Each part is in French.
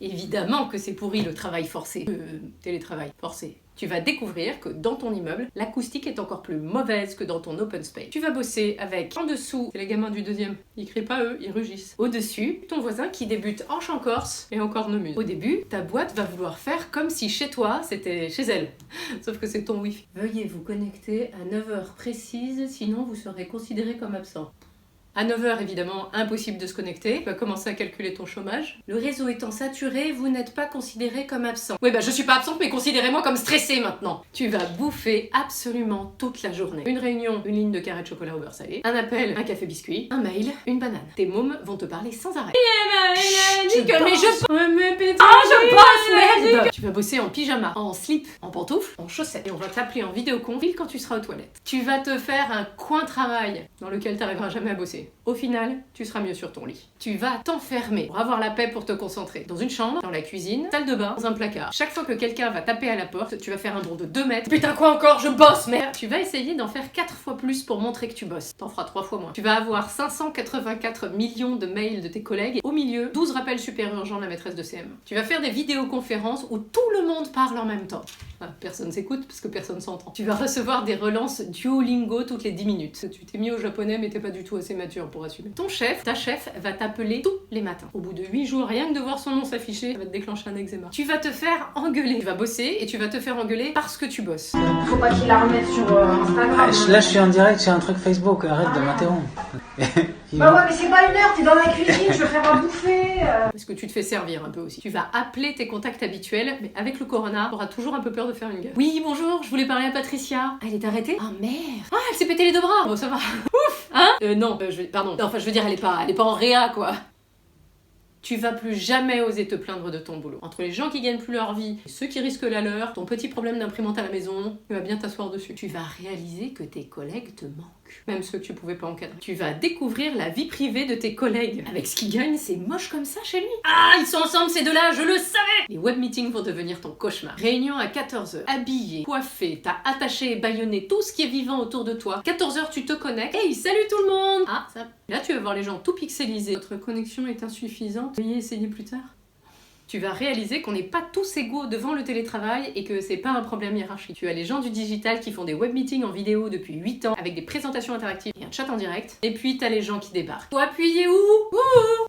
Évidemment que c'est pourri le travail forcé. Télétravail forcé. Tu vas découvrir que dans ton immeuble, l'acoustique est encore plus mauvaise que dans ton open space. Tu vas bosser avec, en dessous, c'est les gamins du deuxième, ils crient pas eux, ils rugissent. Au-dessus, ton voisin qui débute en chant corse et en cornemuse. Au début, ta boîte va vouloir faire comme si chez toi, c'était chez elle. Sauf que c'est ton wifi. Veuillez vous connecter à 9h précises, sinon vous serez considéré comme absent. À 9h, évidemment, impossible de se connecter. Tu vas commencer à calculer ton chômage. Le réseau étant saturé, vous n'êtes pas considéré comme absent. Oui, bah je suis pas absente, mais considérez-moi comme stressée maintenant. Tu vas bouffer absolument toute la journée. Une réunion, une ligne de carré de chocolat au beurre salé, un appel, un café biscuit, un mail, une banane. Tes mômes vont te parler sans arrêt. Je bosse, merde. Tu vas bosser en pyjama, en slip, en pantoufles, en chaussettes. Et on va t'appeler en vidéoconf quand tu seras aux toilettes. Tu vas te faire un coin travail dans lequel t'arriveras jamais à bosser. Au final, tu seras mieux sur ton lit. Tu vas t'enfermer pour avoir la paix pour te concentrer. Dans une chambre, dans la cuisine, salle de bain, dans un placard. Chaque fois que quelqu'un va taper à la porte, tu vas faire un bond de 2 mètres. Putain, quoi encore? Je bosse, merde! Tu vas essayer d'en faire 4 fois plus pour montrer que tu bosses. T'en feras 3 fois moins. Tu vas avoir 584 millions de mails de tes collègues. Au milieu, 12 rappels super urgents de la maîtresse de CM. Tu vas faire des vidéoconférences où tout le monde parle en même temps. Ah, personne s'écoute parce que personne s'entend. Tu vas recevoir des relances Duolingo toutes les 10 minutes. Tu t'es mis au japonais mais t'es pas du tout assez mature pour assumer. Ton chef, ta chef, va t'appeler tous les matins. Au bout de 8 jours, rien que de voir son nom s'afficher, ça va te déclencher un eczéma. Tu vas te faire engueuler. Tu vas bosser et tu vas te faire engueuler parce que tu bosses. Faut pas qu'il la remette sur Instagram. Là, je suis en direct sur un truc Facebook, arrête de m'interrompre. Bah ouais, mais c'est pas 1 heure, t'es dans la cuisine, je veux faire à bouffer. Parce que tu te fais servir un peu aussi. Tu vas appeler tes contacts habituels, mais avec le corona, t'auras toujours un peu peur de faire une gueule. Oui, bonjour, je voulais parler à Patricia. Elle est arrêtée? Ah merde. Ah, elle s'est pété les 2 bras. Bon, ça va. Ouf. Hein? Non, pardon. Non, enfin, je veux dire, elle est pas en réa, quoi. Tu vas plus jamais oser te plaindre de ton boulot. Entre les gens qui gagnent plus leur vie et ceux qui risquent la leur, ton petit problème d'imprimante à la maison, tu vas bien t'asseoir dessus. Tu vas réaliser que tes collègues te manquent. Même ceux que tu pouvais pas encadrer. Tu vas découvrir la vie privée de tes collègues. Avec ce qu'ils gagnent, c'est moche comme ça chez lui. Ah, ils sont ensemble ces deux-là, je le savais! Les web meetings vont devenir ton cauchemar. Réunion à 14h. Habillé, coiffé, t'as attaché et bâillonné tout ce qui est vivant autour de toi. 14h, tu te connectes. Hey, salut tout le monde! Ah, ça. Là, tu vas voir les gens tout pixelisés. Votre connexion est insuffisante. Veuillez essayer plus tard. Tu vas réaliser qu'on n'est pas tous égaux devant le télétravail et que c'est pas un problème hiérarchique. Tu as les gens du digital qui font des web meetings en vidéo depuis 8 ans avec des présentations interactives et un chat en direct. Et puis t'as les gens qui débarquent. Faut appuyer où?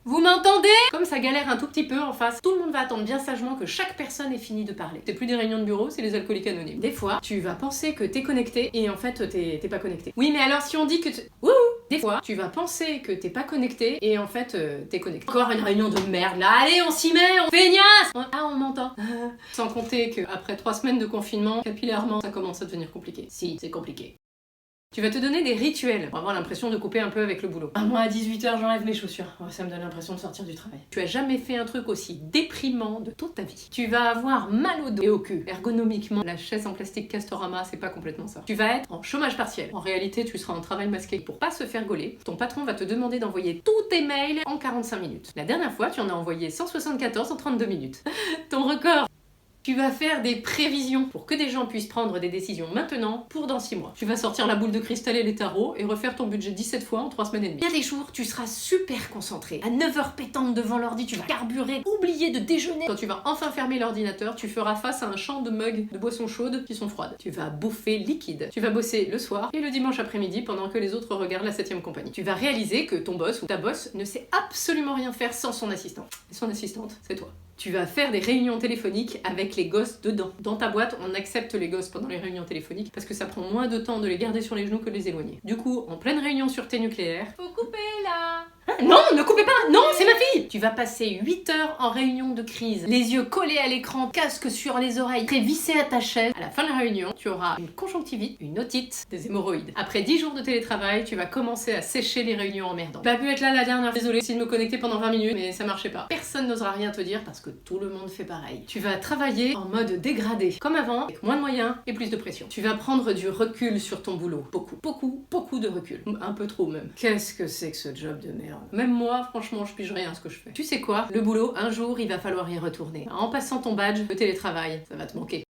Vous m'entendez? Comme ça galère un tout petit peu en face, tout le monde va attendre bien sagement que chaque personne ait fini de parler. C'est plus des réunions de bureau, c'est les alcooliques anonymes. Des fois, tu vas penser que t'es connecté et en fait t'es pas connecté. Oui, mais alors si on dit que des fois, tu vas penser que t'es pas connecté et en fait t'es connecté. Encore une réunion de merde là, allez on s'y met, on feignasse. Ah on m'entend. Sans compter qu'après 3 semaines de confinement, capillairement ça commence à devenir compliqué. Si, c'est compliqué. Tu vas te donner des rituels pour avoir l'impression de couper un peu avec le boulot. Moi à 18h j'enlève mes chaussures. Ça me donne l'impression de sortir du travail. Tu as jamais fait un truc aussi déprimant de toute ta vie. Tu vas avoir mal au dos et au cul. Ergonomiquement, la chaise en plastique Castorama, c'est pas complètement ça. Tu vas être en chômage partiel. En réalité, tu seras en travail masqué. Pour pas se faire gauler, ton patron va te demander d'envoyer tous tes mails en 45 minutes. La dernière fois, tu en as envoyé 174 en 32 minutes. Ton record. Tu vas faire des prévisions pour que des gens puissent prendre des décisions maintenant pour dans 6 mois. Tu vas sortir la boule de cristal et les tarots et refaire ton budget 17 fois en 3 semaines et demie. Il y a des jours, tu seras super concentré. À 9h pétante devant l'ordi, tu vas carburer, oublier de déjeuner. Quand tu vas enfin fermer l'ordinateur, tu feras face à un champ de mugs de boissons chaudes qui sont froides. Tu vas bouffer liquide. Tu vas bosser le soir et le dimanche après-midi pendant que les autres regardent la 7ème compagnie. Tu vas réaliser que ton boss ou ta boss ne sait absolument rien faire sans son assistant. Et son assistante, c'est toi. Tu vas faire des réunions téléphoniques avec les gosses dedans. Dans ta boîte, on accepte les gosses pendant les réunions téléphoniques parce que ça prend moins de temps de les garder sur les genoux que de les éloigner. Du coup, en pleine réunion sûreté nucléaire... Faut couper là! Non, ne coupez pas! Non, c'est ma fille! Tu vas passer 8 heures en réunion de crise, les yeux collés à l'écran, casque sur les oreilles, très vissé à ta chaise. À la fin de la réunion, tu auras une conjonctivite, une otite, des hémorroïdes. Après 10 jours de télétravail, tu vas commencer à sécher les réunions emmerdantes. J'ai pas pu être là la dernière, désolée, essayé de me connecter pendant 20 minutes, mais ça marchait pas. Personne n'osera rien te dire parce que tout le monde fait pareil. Tu vas travailler en mode dégradé, comme avant, avec moins de moyens et plus de pression. Tu vas prendre du recul sur ton boulot. Beaucoup de recul. Un peu trop même. Qu'est-ce que c'est que ce job de merde? Même moi, franchement, je pige rien à ce que je fais. Tu sais quoi? Le boulot, un jour, il va falloir y retourner. En passant ton badge de télétravail, ça va te manquer.